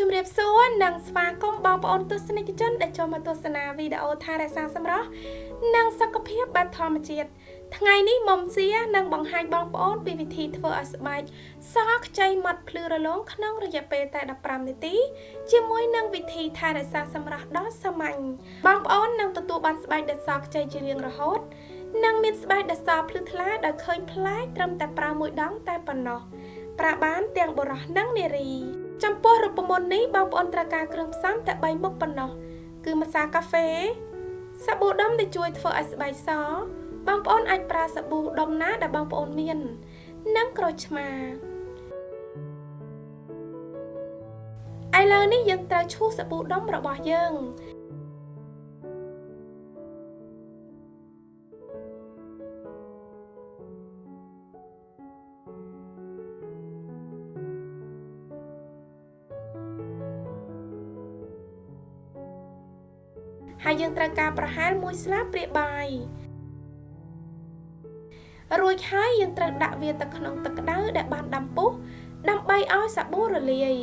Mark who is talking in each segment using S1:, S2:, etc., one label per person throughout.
S1: ជម្រាបសួរនិងស្វាគមន៍បងប្អូនទស្សនិកជនដែលចូលមកទស្សនាវីដេអូថែរក្សាសម្រស់និងសុខភាពបែបធម្មជាតិថ្ងៃនេះមុំសៀនឹងបង្ហាញបងប្អូនពីវិធីធ្វើឲ្យស្បែកសខ្ចីម៉ត់ភ្លឺរលោងក្នុងរយៈពេលតែ15នាទីជាមួយនឹងវិធីថែរក្សាសម្រស់ដ៏សាមញ្ញបងប្អូននឹងទទួលបានស្បែកដែលសខ្ចីជារៀងរហូតនិងមានស្បែកដែលសភ្លឺថ្លាដោយឃើញប្លែកត្រឹមតែប្រើមួយដងតែប៉ុណ្ណោះប្រើបានទាំងបុរសនិងនារីចំពោះរូបមន្តនេះបងប្អូនត្រូវការគ្រឿងផ្សំតែ3មុខប៉ុណ្ណោះគឺម្សៅកាហ្វេសាប៊ូដុំដែលជួយធ្វើឲ្យស្បែកសបងប្អូនអាចប្រើសាប៊ូដុំណាដែលបងប្អូនមាននិងក្រូចឆ្មាឥឡូវនេះយើងត្រូវឈូសសាប៊ូដុំរបស់យើងហើយយើងត្រូវការប្រហែល1ស្លាបព្រាបាយរួចហើយយើងត្រូវដាក់វាទៅក្នុងទឹកក្តៅដែលបានដាំពុះដើម្បីឲ្យសាប៊ូរលាយ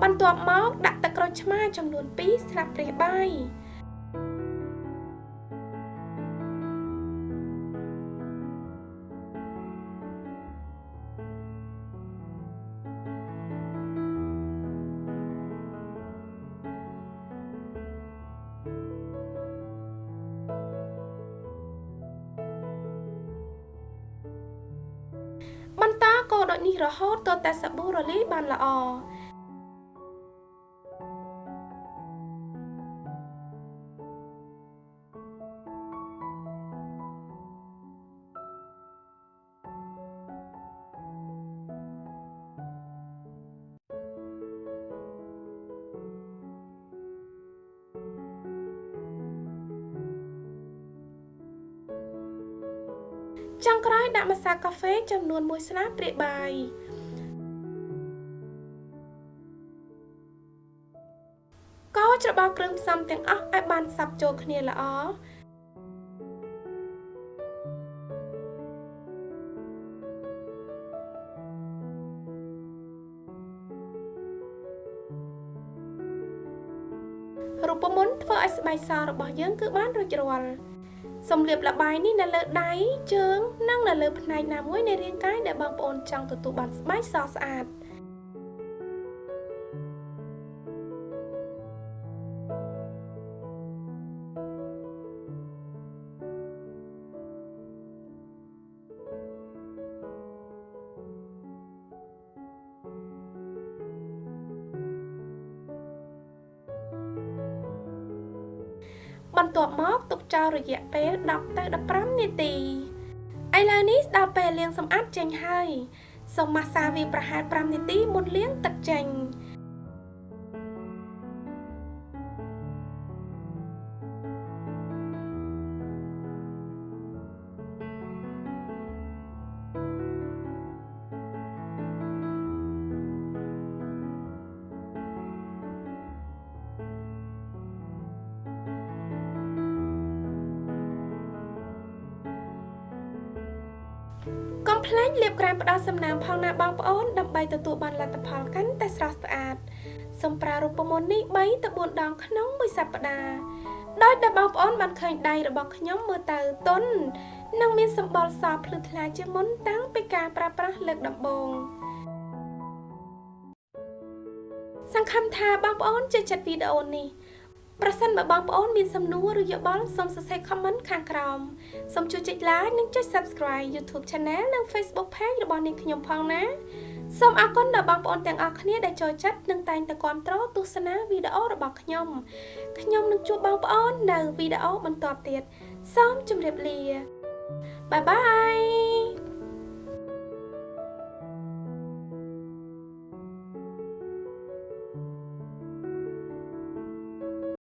S1: បន្ទាប់មកដាក់ទឹកក្រូចឆ្មាចំនួន2ស្លាបព្រាបាយបន្តកូរដូចនេះរហូតទាល់តែសាប៊ូរលាយបានល្អចុងក្រោយដាក់ម្សៅកាហ្វេចំនួន1ស្លាបព្រាបាយកូរច្របល់គ្រឿងផ្សំទាំងអស់ឲ្យបានសព្វចូលគ្នាល្អរូបមន្តធ្វើឲ្យស្បែកសរបស់យើងគឺបានរួចរាល់សម្លៀកល្បាយនេះនៅលើដៃជើងនិងនៅលើផ្នែកណាមួយនៃរាងកាយដែលបងប្អូនចង់ទទួលបានស្បែកសស្អាតបន្ទាប់មកទុកចោលរយៈពេល10ទៅ15នាទីឥឡូវនេះដល់ពេលលាងសម្អាតចេញហើយសូមម៉ាស្សាវាប្រហែល5នាទីមុនលាងទឹកចេញកុំភ្លេចលាបក្រែមផ្ដល់សំណើមផងណាបងប្អូនដើម្បីទទួលបានលទ្ធផលកាន់តែស្រស់ស្អាតសូមប្រើរូបមន្តនេះ3ទៅ4ដងក្នុងមួយសប្តាហ៍ដោយដែលបងប្អូនបានឃើញដៃរបស់ខ្ញុំមើលទៅទន់និងមានសម្បុរសភ្លឺថ្លាជាងមុនតាំងពីការប្រើប្រាស់លើកដំបូងសង្ឃឹមថាបងប្អូនចូលចិត្តវីដេអូនេះប្រសិនបើបងប្អូនមានសំណួរឬយោបល់សូមសរសេរ comment ខាងក្រោមសូមជួយចុច like និងចុច subscribe YouTube Channel និង Facebook Page របស់នាងខ្ញុំផងណាសូមអរគុណដល់បងប្អូនទាំងអស់គ្នាដែលចូលចិត្តនិងតែងតែគាំទ្រទស្សនាវីដេអូរបស់ខ្ញុំនឹងជួបបងប្អូននៅវីដេអូបន្តទៀតសូមជម្រាបលាបាយបាយ